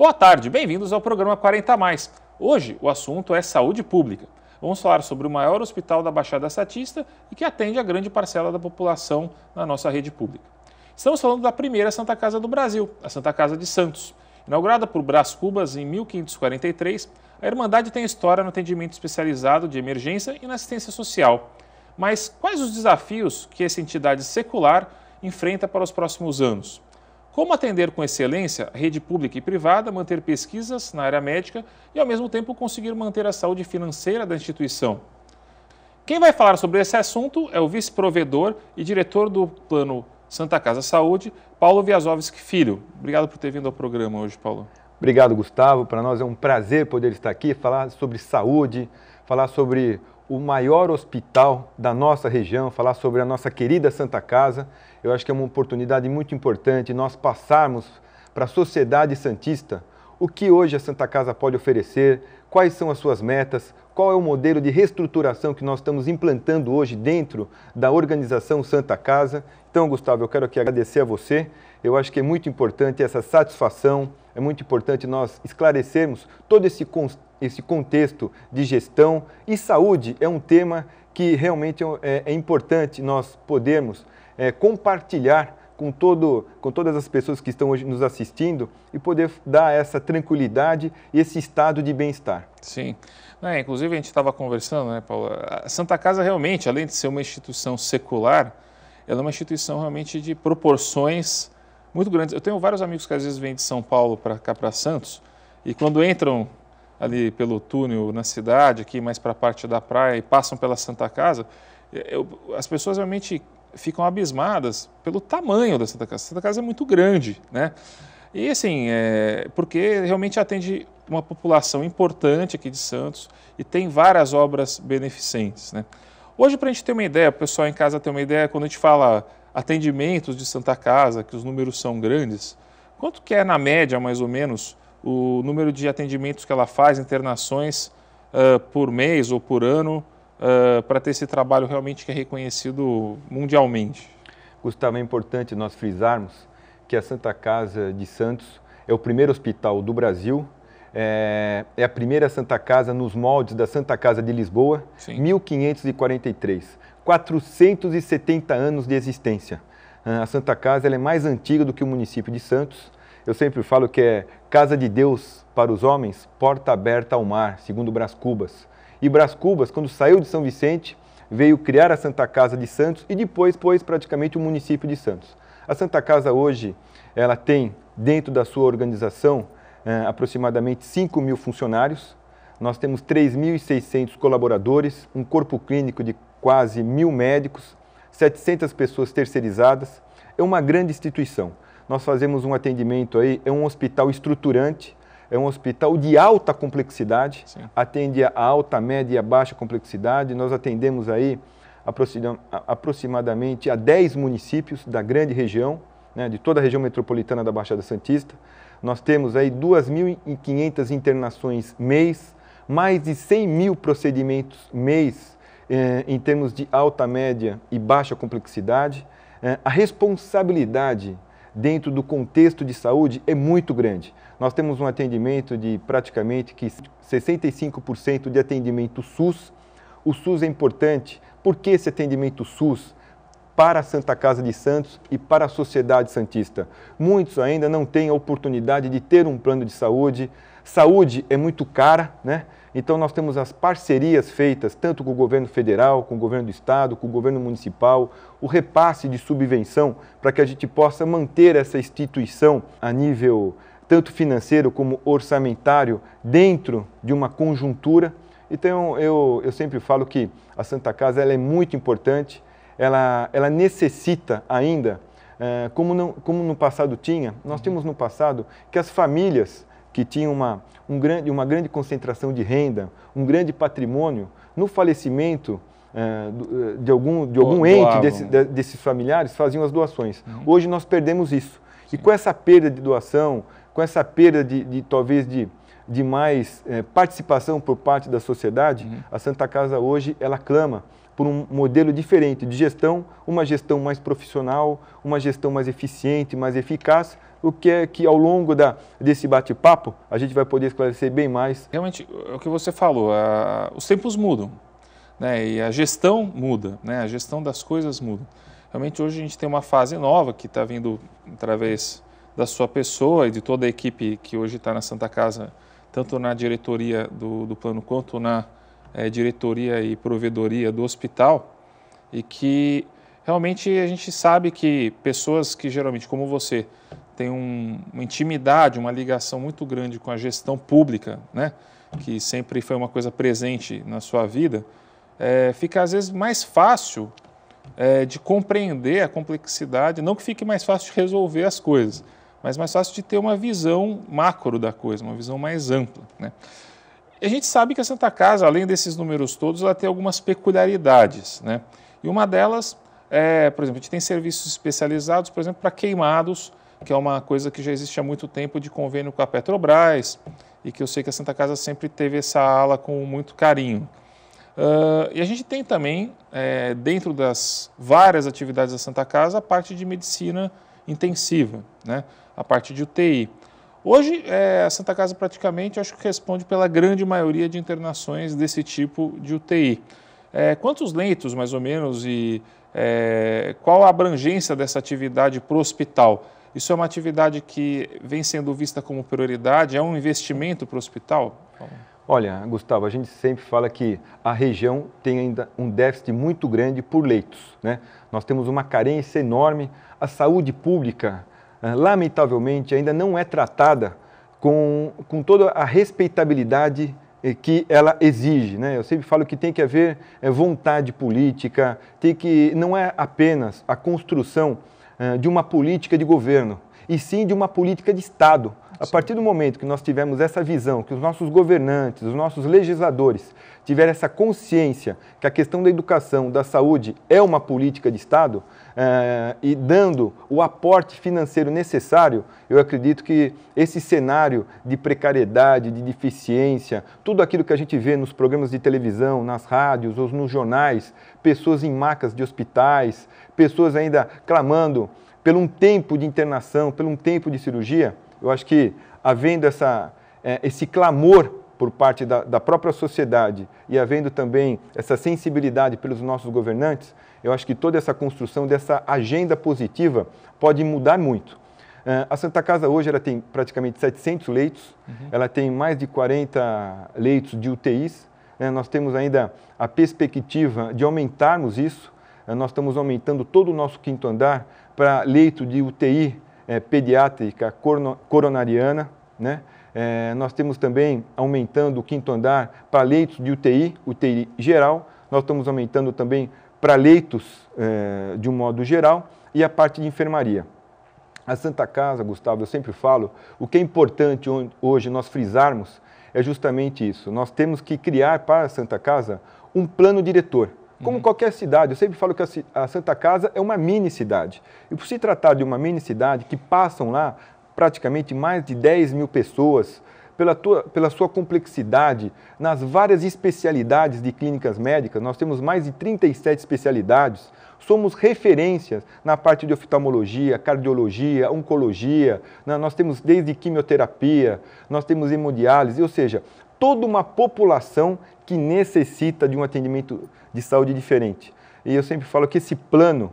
Boa tarde, bem-vindos ao programa 40 Mais. Hoje o assunto é saúde pública. Vamos falar sobre o maior hospital da Baixada Santista e que atende a grande parcela da população na nossa rede pública. Estamos falando da primeira Santa Casa do Brasil, a Santa Casa de Santos. Inaugurada por Brás Cubas em 1543, a Irmandade tem história no atendimento especializado de emergência e na assistência social. Mas quais os desafios que essa entidade secular enfrenta para os próximos anos? Como atender com excelência a rede pública e privada, manter pesquisas na área médica e, ao mesmo tempo, conseguir manter a saúde financeira da instituição? Quem vai falar sobre esse assunto é o vice-provedor e diretor do Plano Santa Casa Saúde, Paulo Viazovski Filho. Obrigado por ter vindo ao programa hoje, Paulo. Obrigado, Gustavo. Para nós é um prazer poder estar aqui, falar sobre saúde, falar sobre o maior hospital da nossa região, falar sobre a nossa querida Santa Casa. Eu acho que é uma oportunidade muito importante nós passarmos para a sociedade santista o que hoje a Santa Casa pode oferecer, quais são as suas metas, qual é o modelo de reestruturação que nós estamos implantando hoje dentro da organização Santa Casa. Então, Gustavo, eu quero aqui agradecer a você. Eu acho que é muito importante essa satisfação, é muito importante nós esclarecermos todo esse contexto de gestão, e saúde é um tema que realmente é importante nós podermos compartilhar com todas as pessoas que estão hoje nos assistindo e poder dar essa tranquilidade e esse estado de bem-estar. Sim. Inclusive, a gente estava conversando, né, Paulo? A Santa Casa realmente, além de ser uma instituição secular, ela é uma instituição realmente de proporções muito grandes. Eu tenho vários amigos que às vezes vêm de São Paulo para cá, para Santos, e quando entram ali pelo túnel na cidade, aqui mais para a parte da praia, e passam pela Santa Casa, as pessoas realmente ficam abismadas pelo tamanho da Santa Casa. A Santa Casa é muito grande, né? E assim, porque realmente atende uma população importante aqui de Santos e tem várias obras beneficentes, né? Hoje, para a gente ter uma ideia, o pessoal em casa ter uma ideia, quando a gente fala atendimentos de Santa Casa, que os números são grandes, quanto que é na média, mais ou menos, o número de atendimentos que ela faz, internações por mês ou por ano, para ter esse trabalho realmente que é reconhecido mundialmente? Gustavo, é importante nós frisarmos que a Santa Casa de Santos é o primeiro hospital do Brasil, é a primeira Santa Casa nos moldes da Santa Casa de Lisboa, sim, 1543, 470 anos de existência. A Santa Casa ela é mais antiga do que o município de Santos. Eu sempre falo que é casa de Deus para os homens, porta aberta ao mar, segundo Brás Cubas. E Brás Cubas, quando saiu de São Vicente, veio criar a Santa Casa de Santos e depois pôs praticamente o município de Santos. A Santa Casa hoje, ela tem dentro da sua organização aproximadamente 5.000 funcionários. Nós temos 3.600 colaboradores, um corpo clínico de quase 1.000 médicos, 700 pessoas terceirizadas. É uma grande instituição. Nós fazemos um atendimento aí, é um hospital estruturante, é um hospital de alta complexidade, sim, atende a alta, média e a baixa complexidade. Nós atendemos aí aproximadamente a 10 municípios da grande região, né, de toda a região metropolitana da Baixada Santista. Nós temos aí 2.500 internações mês, mais de 100.000 procedimentos mês em termos de alta, média e baixa complexidade. A responsabilidade dentro do contexto de saúde é muito grande. Nós temos um atendimento de praticamente 65% de atendimento SUS. O SUS é importante. Por que esse atendimento SUS para a Santa Casa de Santos e para a sociedade santista? Muitos ainda não têm a oportunidade de ter um plano de saúde. Saúde é muito cara, né? Então nós temos as parcerias feitas tanto com o governo federal, com o governo do estado, com o governo municipal, o repasse de subvenção para que a gente possa manter essa instituição a nível tanto financeiro como orçamentário dentro de uma conjuntura. Então eu sempre falo que a Santa Casa ela é muito importante, ela necessita ainda, como no passado tinha, nós tínhamos no passado que as famílias que tinham uma grande concentração de renda, um grande patrimônio, no falecimento de algum ente desses familiares, faziam as doações. Uhum. Hoje nós perdemos isso. Sim. E com essa perda de doação, com essa perda talvez de mais participação por parte da sociedade, uhum, a Santa Casa hoje ela clama por um modelo diferente de gestão, uma gestão mais profissional, uma gestão mais eficiente, mais eficaz, o que é que ao longo desse bate-papo a gente vai poder esclarecer bem mais. Realmente, é o que você falou, os tempos mudam, né? E a gestão muda, né? A gestão das coisas muda. Realmente hoje a gente tem uma fase nova que está vindo através da sua pessoa e de toda a equipe que hoje está na Santa Casa, tanto na diretoria do plano quanto na diretoria e provedoria do hospital, e que realmente a gente sabe que pessoas que geralmente, como você, têm uma intimidade, uma ligação muito grande com a gestão pública, né, que sempre foi uma coisa presente na sua vida, fica às vezes mais fácil de compreender a complexidade, não que fique mais fácil de resolver as coisas, mas mais fácil de ter uma visão macro da coisa, uma visão mais ampla, né? E a gente sabe que a Santa Casa, além desses números todos, ela tem algumas peculiaridades, né? E uma delas por exemplo, a gente tem serviços especializados, por exemplo, para queimados, que é uma coisa que já existe há muito tempo de convênio com a Petrobras e que eu sei que a Santa Casa sempre teve essa ala com muito carinho. E a gente tem também, dentro das várias atividades da Santa Casa, a parte de medicina intensiva, né? A parte de UTI. Hoje, a Santa Casa praticamente, acho que responde pela grande maioria de internações desse tipo de UTI. Quantos leitos, mais ou menos, e qual a abrangência dessa atividade para o hospital? Isso é uma atividade que vem sendo vista como prioridade? É um investimento para o hospital? Olha, Gustavo, a gente sempre fala que a região tem ainda um déficit muito grande por leitos, né? Nós temos uma carência enorme. A saúde pública, lamentavelmente, ainda não é tratada com toda a respeitabilidade que ela exige, né? Eu sempre falo que tem que haver vontade política, não é apenas a construção de uma política de governo, e sim de uma política de Estado. A partir do momento que nós tivermos essa visão, que os nossos governantes, os nossos legisladores tiverem essa consciência que a questão da educação, da saúde é uma política de Estado, e dando o aporte financeiro necessário, eu acredito que esse cenário de precariedade, de deficiência, tudo aquilo que a gente vê nos programas de televisão, nas rádios ou nos jornais, pessoas em macas de hospitais, pessoas ainda clamando por um tempo de internação, por um tempo de cirurgia, eu acho que, havendo esse clamor por parte da própria sociedade e havendo também essa sensibilidade pelos nossos governantes, eu acho que toda essa construção dessa agenda positiva pode mudar muito. A Santa Casa hoje ela tem praticamente 700 leitos, ela tem mais de 40 leitos de UTIs, né? Nós temos ainda a perspectiva de aumentarmos isso, nós estamos aumentando todo o nosso quinto andar para leito de UTI pediátrica coronariana, né? Nós temos também aumentando o quinto andar para leitos de UTI geral, nós estamos aumentando também para leitos de um modo geral e a parte de enfermaria. A Santa Casa, Gustavo, eu sempre falo, o que é importante hoje nós frisarmos é justamente isso. Nós temos que criar para a Santa Casa um plano diretor. Como qualquer cidade, eu sempre falo que a Santa Casa é uma mini cidade. E por se tratar de uma mini cidade, que passam lá praticamente mais de 10 mil pessoas, pela sua complexidade, nas várias especialidades de clínicas médicas, nós temos mais de 37 especialidades, somos referências na parte de oftalmologia, cardiologia, oncologia, nós temos desde quimioterapia, nós temos hemodiálise, ou seja, toda uma população que necessita de um atendimento de saúde diferente. E eu sempre falo que esse plano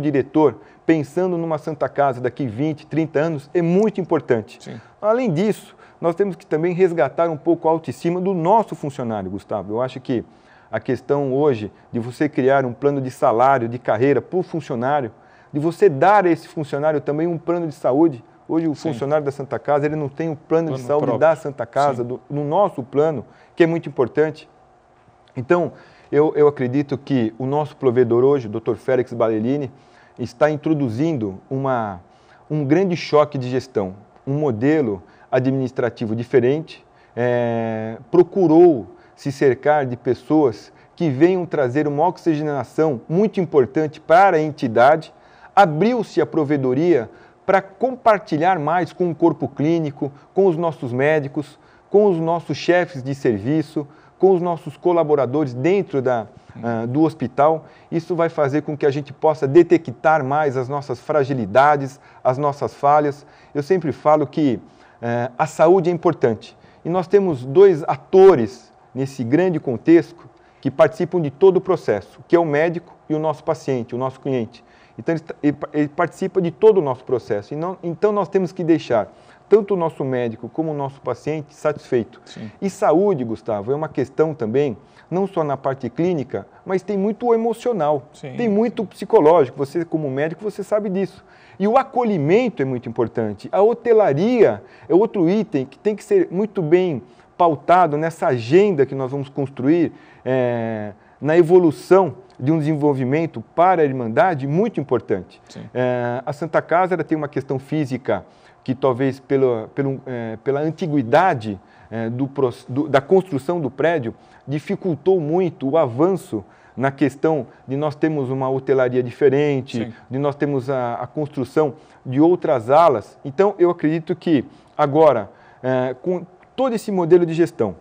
diretor, pensando numa Santa Casa daqui 20, 30 anos, é muito importante. Sim. Além disso, nós temos que também resgatar um pouco a autoestima do nosso funcionário, Gustavo. Eu acho que a questão hoje de você criar um plano de salário, de carreira para o funcionário, de você dar a esse funcionário também um plano de saúde. Hoje o funcionário da Santa Casa, ele não tem o plano de saúde próprio da Santa Casa, no nosso plano, que é muito importante. Então, eu acredito que o nosso provedor hoje, o Dr. Félix Balellini, está introduzindo um grande choque de gestão, um modelo administrativo diferente, procurou se cercar de pessoas que venham trazer uma oxigenação muito importante para a entidade, abriu-se a provedoria para compartilhar mais com o corpo clínico, com os nossos médicos, com os nossos chefes de serviço, com os nossos colaboradores dentro do hospital. Isso vai fazer com que a gente possa detectar mais as nossas fragilidades, as nossas falhas. Eu sempre falo que a saúde é importante. E nós temos dois atores nesse grande contexto que participam de todo o processo, que é o médico e o nosso paciente, o nosso cliente. Então, ele participa de todo o nosso processo. Então, nós temos que deixar tanto o nosso médico como o nosso paciente satisfeito. Sim. E saúde, Gustavo, é uma questão também, não só na parte clínica, mas tem muito emocional, sim, tem muito psicológico. Você, como médico, você sabe disso. E o acolhimento é muito importante. A hotelaria é outro item que tem que ser muito bem pautado nessa agenda que nós vamos construir, na evolução de um desenvolvimento para a Irmandade muito importante. A Santa Casa ela tem uma questão física que talvez pela antiguidade da construção do prédio dificultou muito o avanço na questão de nós termos uma hotelaria diferente, sim, de nós termos a construção de outras alas. Então, eu acredito que agora, com todo esse modelo de gestão,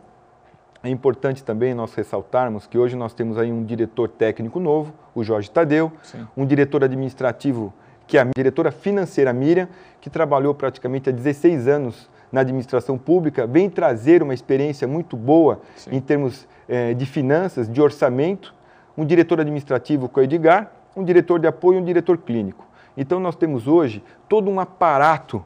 é importante também nós ressaltarmos que hoje nós temos aí um diretor técnico novo, o Jorge Tadeu, sim, um diretor administrativo, que é a diretora financeira Miriam, que trabalhou praticamente há 16 anos na administração pública, vem trazer uma experiência muito boa, sim, em termos de finanças, de orçamento, um diretor administrativo com o Edgar, um diretor de apoio e um diretor clínico. Então nós temos hoje todo um aparato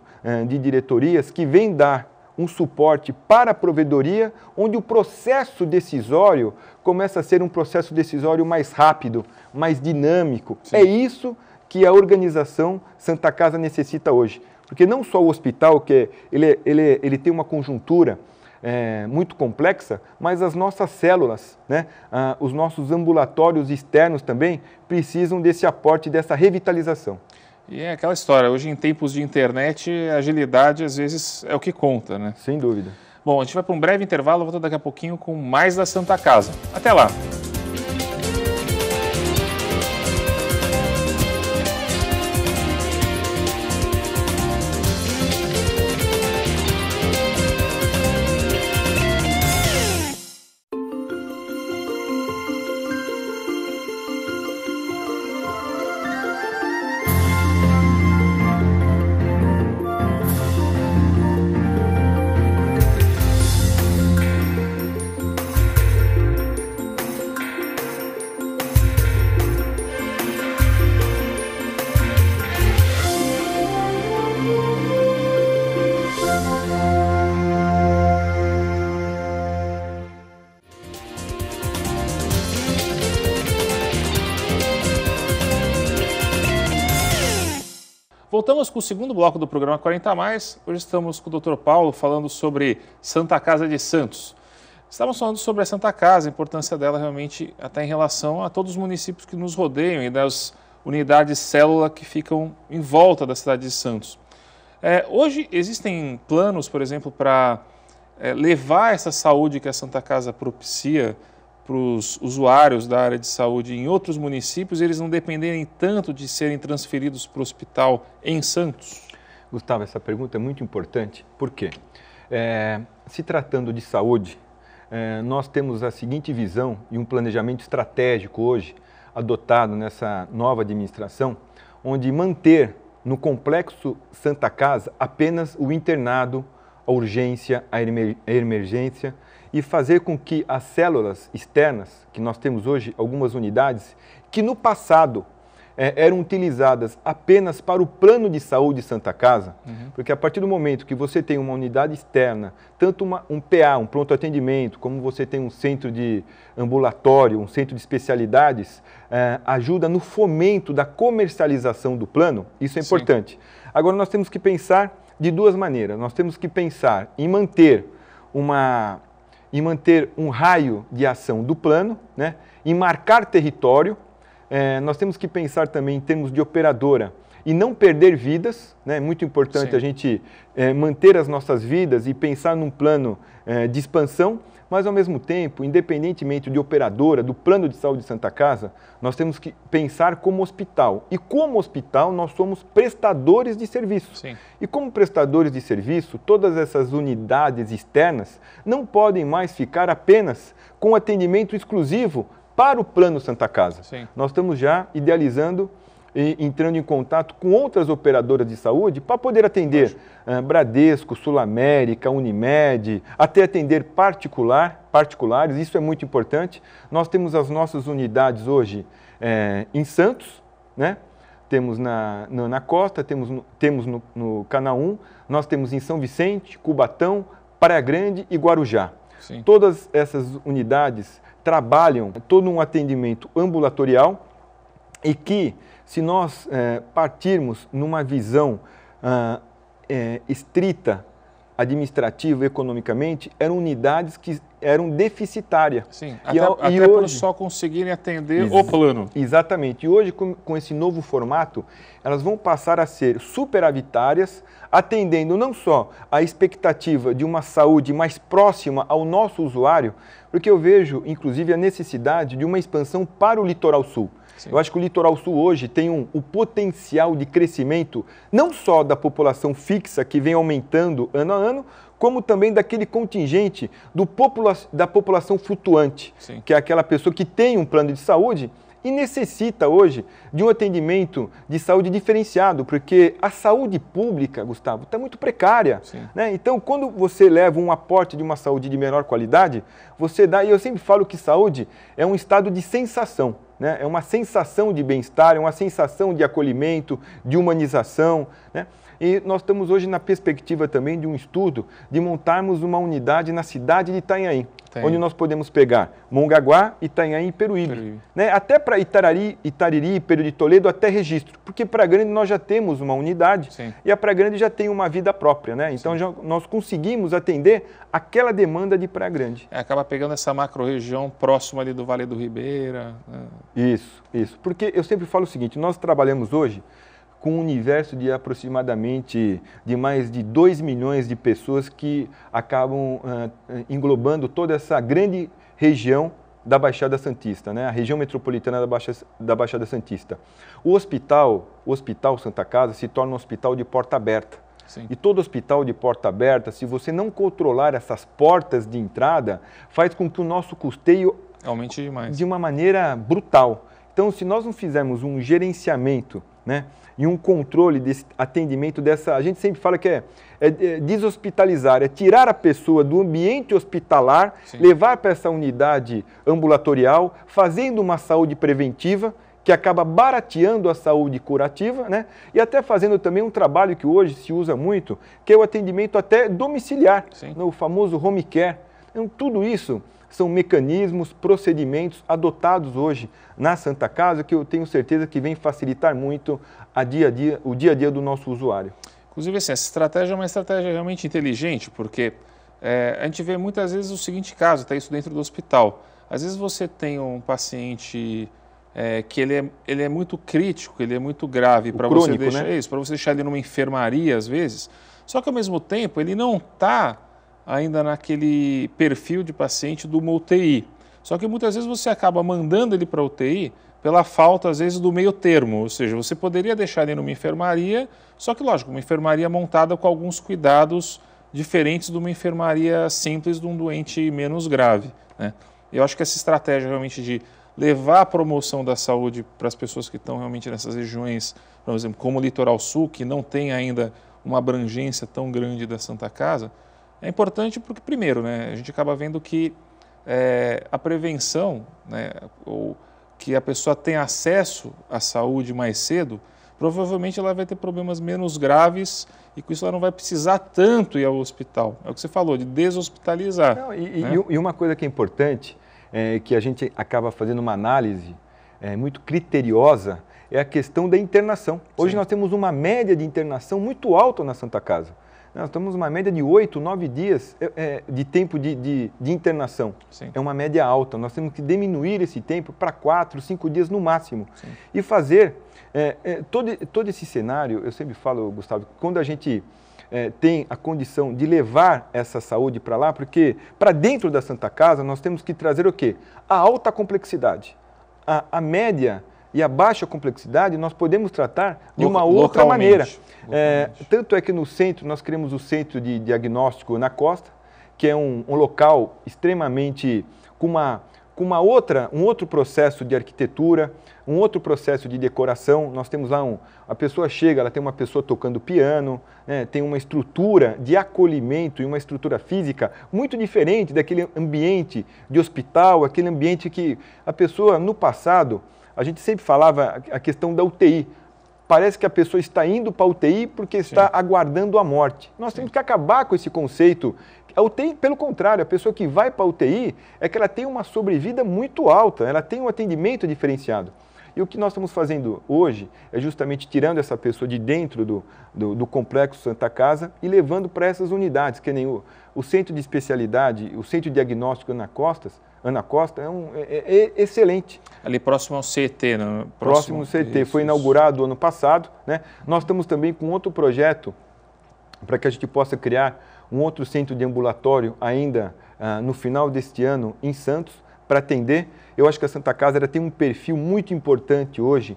de diretorias que vem dar um suporte para a provedoria, onde o processo decisório começa a ser um processo decisório mais rápido, mais dinâmico. Sim. É isso que a organização Santa Casa necessita hoje. Porque não só o hospital, que ele tem uma conjuntura muito complexa, mas as nossas células, né, os nossos ambulatórios externos também precisam desse aporte, dessa revitalização. E é aquela história, hoje em tempos de internet, a agilidade às vezes é o que conta, né? Sem dúvida. Bom, a gente vai para um breve intervalo, volto daqui a pouquinho com mais da Santa Casa. Até lá! Voltamos com o segundo bloco do programa 40 Mais. Hoje estamos com o Dr. Paulo falando sobre Santa Casa de Santos. Estávamos falando sobre a Santa Casa, a importância dela realmente até em relação a todos os municípios que nos rodeiam e das unidades célula que ficam em volta da cidade de Santos. Hoje existem planos, por exemplo, para levar essa saúde que a Santa Casa propicia para os usuários da área de saúde em outros municípios, eles não dependerem tanto de serem transferidos para o hospital em Santos? Gustavo, essa pergunta é muito importante. Por quê? Se tratando de saúde, nós temos a seguinte visão e um planejamento estratégico hoje adotado nessa nova administração, onde manter no complexo Santa Casa apenas o internado, a urgência, a emergência, e fazer com que as células externas, que nós temos hoje algumas unidades, que no passado eram utilizadas apenas para o plano de saúde Santa Casa, porque a partir do momento que você tem uma unidade externa, tanto um PA, um pronto atendimento, como você tem um centro de ambulatório, um centro de especialidades, ajuda no fomento da comercialização do plano, isso é importante. Sim. Agora nós temos que pensar de duas maneiras, nós temos que pensar em manter um raio de ação do plano, né? Em marcar território. Nós temos que pensar também em termos de operadora e não perder vidas, né? É muito importante, sim, a gente manter as nossas vidas e pensar num plano de expansão, Mas, ao mesmo tempo, independentemente de operadora, do plano de saúde de Santa Casa, nós temos que pensar como hospital. E como hospital, nós somos prestadores de serviço. Sim. E como prestadores de serviço, todas essas unidades externas não podem mais ficar apenas com atendimento exclusivo para o plano Santa Casa. Sim. Nós estamos já idealizando e entrando em contato com outras operadoras de saúde para poder atender Bradesco, Sul América, Unimed, até atender particulares, isso é muito importante. Nós temos as nossas unidades hoje em Santos, né? Temos na Costa, temos no Canaã, nós temos em São Vicente, Cubatão, Praia Grande e Guarujá. Sim. Todas essas unidades trabalham todo um atendimento ambulatorial e que, se nós partirmos numa visão estrita, administrativa, economicamente, eram unidades que eram deficitárias. Sim, até por só conseguirem atender o plano. Exatamente. E hoje, com esse novo formato, elas vão passar a ser superavitárias, atendendo não só a expectativa de uma saúde mais próxima ao nosso usuário, porque eu vejo, inclusive, a necessidade de uma expansão para o Litoral Sul. Sim. Eu acho que o Litoral Sul hoje tem o potencial de crescimento não só da população fixa, que vem aumentando ano a ano, como também daquele contingente da população flutuante, Sim. que é aquela pessoa que tem um plano de saúde e necessita hoje de um atendimento de saúde diferenciado, porque a saúde pública, Gustavo, está muito precária. Né? Então, quando você leva um aporte de uma saúde de menor qualidade, você dá, e eu sempre falo que saúde é um estado de sensação. Né? É uma sensação de bem-estar, é uma sensação de acolhimento, de humanização. Né? E nós estamos hoje na perspectiva também de um estudo de montarmos uma unidade na cidade de Itanhaém, onde nós podemos pegar Mongaguá, Itanhaém e Peruíbe. Né? Até para Itariri, Peru de Toledo, até registro, porque Praia Grande nós já temos uma unidade. Sim. E a Praia Grande já tem uma vida própria. Né? Então nós conseguimos atender aquela demanda de Praia Grande. Acaba pegando essa macro-região próxima ali do Vale do Ribeira. Né? Isso. Porque eu sempre falo o seguinte, nós trabalhamos hoje com um universo de aproximadamente de mais de 2 milhões de pessoas que acabam englobando toda essa grande região da Baixada Santista, né? A região metropolitana da Baixada Santista. O Hospital Santa Casa se torna um hospital de porta aberta. Sim. E todo hospital de porta aberta, se você não controlar essas portas de entrada, faz com que o nosso custeio aumente demais. De uma maneira brutal. Então, se nós não fizermos um gerenciamento, né, e um controle desse atendimento a gente sempre fala que é deshospitalizar, é tirar a pessoa do ambiente hospitalar, Sim. levar para essa unidade ambulatorial, fazendo uma saúde preventiva, que acaba barateando a saúde curativa, né? E até fazendo também um trabalho que hoje se usa muito, que é o atendimento até domiciliar, né? O famoso home care. Então, tudo isso são mecanismos, procedimentos adotados hoje na Santa Casa, que eu tenho certeza que vem facilitar muito o dia a dia do nosso usuário. Inclusive, assim, essa estratégia é uma estratégia realmente inteligente, porque a gente vê muitas vezes o seguinte caso, até isso dentro do hospital. Às vezes você tem um paciente que ele é muito crítico, ele é muito grave, para você deixar para você deixar ele numa enfermaria às vezes, só que ao mesmo tempo ele não está ainda naquele perfil de paciente de uma UTI. Só que muitas vezes você acaba mandando ele para a UTI pela falta, às vezes, do meio termo. Ou seja, você poderia deixar ele numa enfermaria, só que, lógico, uma enfermaria montada com alguns cuidados diferentes de uma enfermaria simples de um doente menos grave. Né? Eu acho que essa estratégia realmente de levar a promoção da saúde para as pessoas que estão realmente nessas regiões, por exemplo, como o Litoral Sul, que não tem ainda uma abrangência tão grande da Santa Casa, é importante porque, primeiro, né, a gente acaba vendo que a prevenção, né, ou que a pessoa tenha acesso à saúde mais cedo, provavelmente ela vai ter problemas menos graves e com isso ela não vai precisar tanto ir ao hospital. É o que você falou, de deshospitalizar. Não, e uma coisa que é importante, que a gente acaba fazendo uma análise muito criteriosa, é a questão da internação. Hoje Sim. nós temos uma média de internação muito alta na Santa Casa. Nós temos uma média de 8, 9 dias de tempo de internação. Sim. É uma média alta. Nós temos que diminuir esse tempo para 4, 5 dias no máximo. Sim. E fazer todo esse cenário, eu sempre falo, Gustavo, quando a gente tem a condição de levar essa saúde para lá, porque para dentro da Santa Casa nós temos que trazer o quê? A alta complexidade. A média e a baixa complexidade nós podemos tratar de uma outra maneira. Tanto é que no centro nós criamos o Centro de Diagnóstico na Costa, que é um local extremamente com um outro processo de arquitetura, um outro processo de decoração. Nós temos lá a pessoa chega, ela tem uma pessoa tocando piano, né, tem uma estrutura de acolhimento e uma estrutura física muito diferente daquele ambiente de hospital, aquele ambiente que a pessoa, no passado, a gente sempre falava a questão da UTI. Parece que a pessoa está indo para a UTI porque está aguardando a morte. Nós temos que acabar com esse conceito. A UTI, pelo contrário, a pessoa que vai para a UTI é que ela tem uma sobrevida muito alta, ela tem um atendimento diferenciado. E o que nós estamos fazendo hoje é justamente tirando essa pessoa de dentro do Complexo Santa Casa e levando para essas unidades, que nem o Centro de Especialidade, o Centro de Diagnóstico Ana Costa é excelente. Ali próximo ao CET, né? Próximo ao CET, foi inaugurado ano passado, né? Nós estamos também com outro projeto para que a gente possa criar um outro centro de ambulatório ainda no final deste ano em Santos, para atender. Eu acho que a Santa Casa tem um perfil muito importante hoje,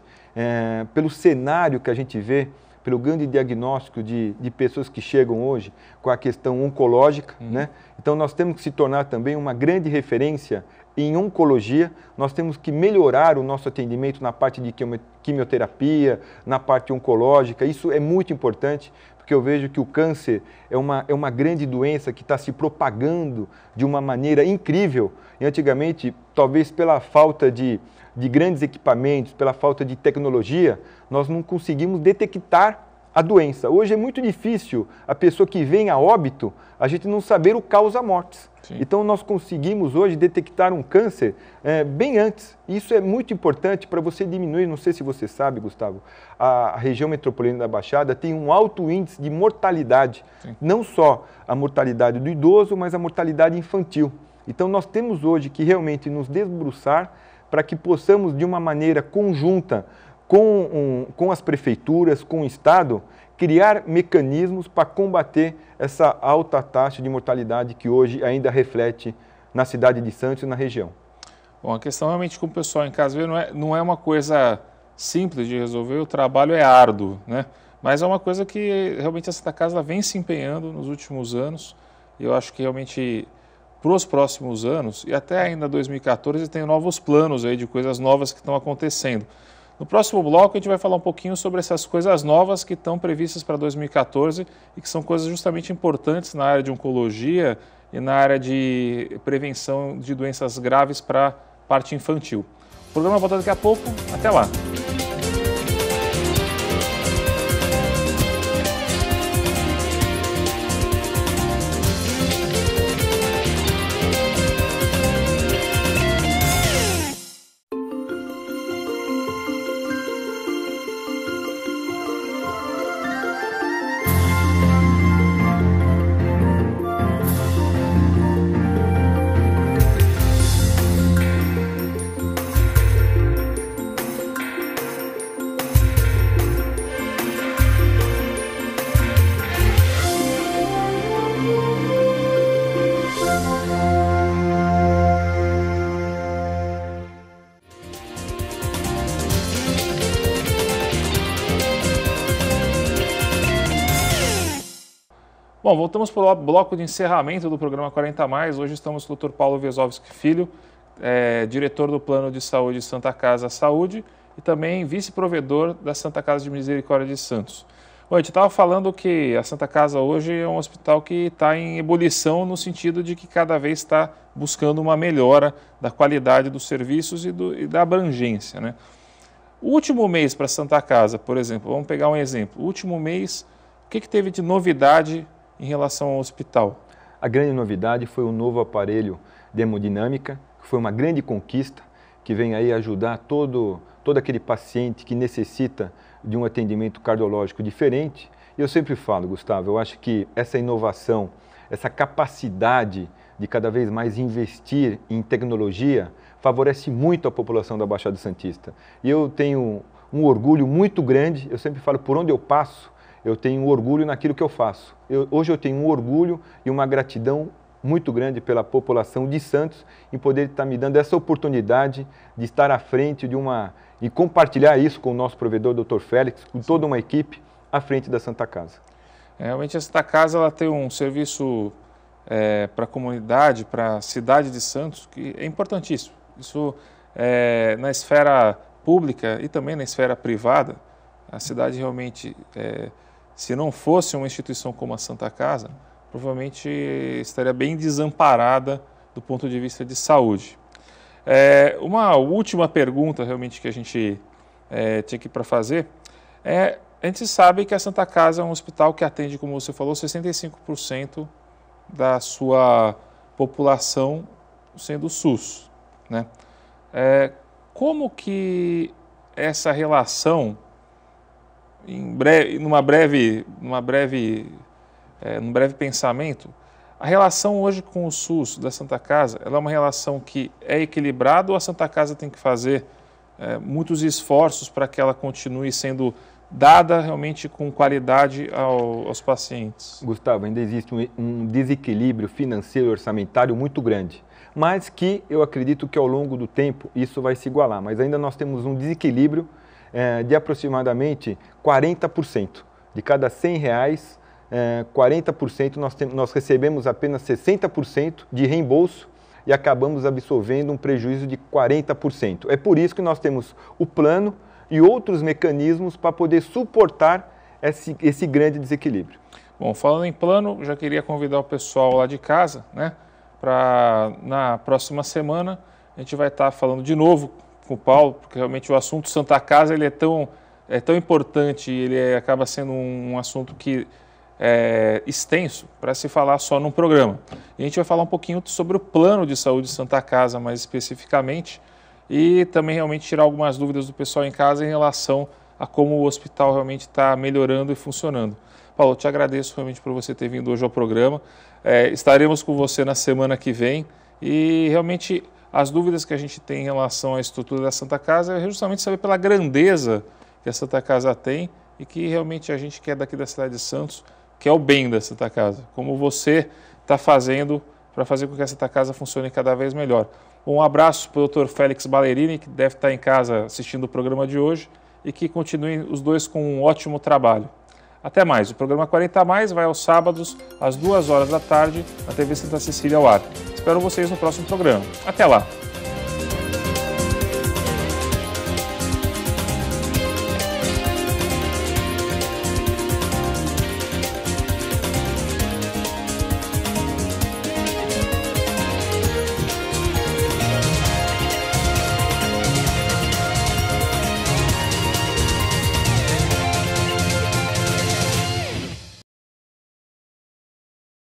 pelo cenário que a gente vê, pelo grande diagnóstico de pessoas que chegam hoje com a questão oncológica, né? Então nós temos que se tornar também uma grande referência em oncologia. Nós temos que melhorar o nosso atendimento na parte de quimioterapia, na parte oncológica. Isso é muito importante, porque eu vejo que o câncer é uma grande doença que está se propagando de uma maneira incrível. E antigamente, talvez pela falta de grandes equipamentos, pela falta de tecnologia, nós não conseguimos detectar a doença. Hoje é muito difícil a pessoa que vem a óbito, a gente não saber o causa-mortes. Então nós conseguimos hoje detectar um câncer bem antes. Isso é muito importante para você diminuir, não sei se você sabe, Gustavo, a região metropolitana da Baixada tem um alto índice de mortalidade. Sim. Não só a mortalidade do idoso, mas a mortalidade infantil. Então nós temos hoje que realmente nos debruçar para que possamos, de uma maneira conjunta, com as prefeituras, com o Estado, criar mecanismos para combater essa alta taxa de mortalidade que hoje ainda reflete na cidade de Santos e na região. Bom, a questão realmente com o pessoal em casa não é uma coisa simples de resolver, o trabalho é árduo, né? Mas é uma coisa que realmente a Santa Casa vem se empenhando nos últimos anos. E eu acho que realmente para os próximos anos, e até ainda 2014, tem novos planos aí de coisas novas que estão acontecendo. No próximo bloco, a gente vai falar um pouquinho sobre essas coisas novas que estão previstas para 2014 e que são coisas justamente importantes na área de oncologia e na área de prevenção de doenças graves para a parte infantil. O programa volta daqui a pouco. Até lá! Bom, voltamos para o bloco de encerramento do programa 40+. Hoje estamos com o Dr. Paulo Wiezowski Filho, diretor do Plano de Saúde Santa Casa Saúde e também vice-provedor da Santa Casa de Misericórdia de Santos. Bom, a gente estava falando que a Santa Casa hoje é um hospital que está em ebulição no sentido de que cada vez está buscando uma melhora da qualidade dos serviços e da abrangência, né? O último mês para a Santa Casa, por exemplo, vamos pegar um exemplo. O último mês, o que teve de novidade em relação ao hospital? A grande novidade foi o novo aparelho de hemodinâmica, que foi uma grande conquista, que vem aí ajudar todo todo aquele paciente que necessita de um atendimento cardiológico diferente. E eu sempre falo, Gustavo, eu acho que essa inovação, essa capacidade de cada vez mais investir em tecnologia favorece muito a população da Baixada Santista. E eu tenho um orgulho muito grande, eu sempre falo, por onde eu passo, eu tenho um orgulho naquilo que eu faço. Hoje eu tenho um orgulho e uma gratidão muito grande pela população de Santos em poder estar me dando essa oportunidade de estar à frente e compartilhar isso com o nosso provedor, Dr. Félix, com toda uma equipe à frente da Santa Casa. Realmente a Santa Casa ela tem um serviço para a comunidade, para a cidade de Santos, que é importantíssimo. Isso na esfera pública e também na esfera privada, a cidade realmente, se não fosse uma instituição como a Santa Casa, provavelmente estaria bem desamparada do ponto de vista de saúde. Uma última pergunta realmente que a gente tinha aqui para fazer a gente sabe que a Santa Casa é um hospital que atende, como você falou, 65% da sua população sendo SUS, né? Como que essa relação, num breve pensamento, a relação hoje com o SUS da Santa Casa, ela é uma relação que é equilibrada ou a Santa Casa tem que fazer muitos esforços para que ela continue sendo dada realmente com qualidade aos pacientes? Gustavo, ainda existe um desequilíbrio financeiro e orçamentário muito grande, mas que eu acredito que ao longo do tempo isso vai se igualar, mas ainda nós temos um desequilíbrio de aproximadamente 40%. De cada R$100, 40% nós recebemos apenas 60% de reembolso e acabamos absorvendo um prejuízo de 40%. É por isso que nós temos o plano e outros mecanismos para poder suportar esse grande desequilíbrio. Bom, falando em plano, já queria convidar o pessoal lá de casa, né, para na próxima semana a gente vai estar falando de novo com o Paulo, porque realmente o assunto Santa Casa ele é tão importante, ele acaba sendo um assunto que extenso para se falar só num programa. E a gente vai falar um pouquinho sobre o plano de saúde Santa Casa, mais especificamente, e também realmente tirar algumas dúvidas do pessoal em casa em relação a como o hospital realmente está melhorando e funcionando. Paulo, eu te agradeço realmente por você ter vindo hoje ao programa. Estaremos com você na semana que vem e realmente as dúvidas que a gente tem em relação à estrutura da Santa Casa é justamente saber pela grandeza que a Santa Casa tem e que realmente a gente quer daqui da cidade de Santos, que é o bem da Santa Casa, como você está fazendo para fazer com que a Santa Casa funcione cada vez melhor. Um abraço para o Dr. Félix Ballerini, que deve estar em casa assistindo o programa de hoje, e que continuem os dois com um ótimo trabalho. Até mais. O programa 40 Mais vai aos sábados, às 2 horas da tarde, na TV Santa Cecília ao ar. Espero vocês no próximo programa. Até lá!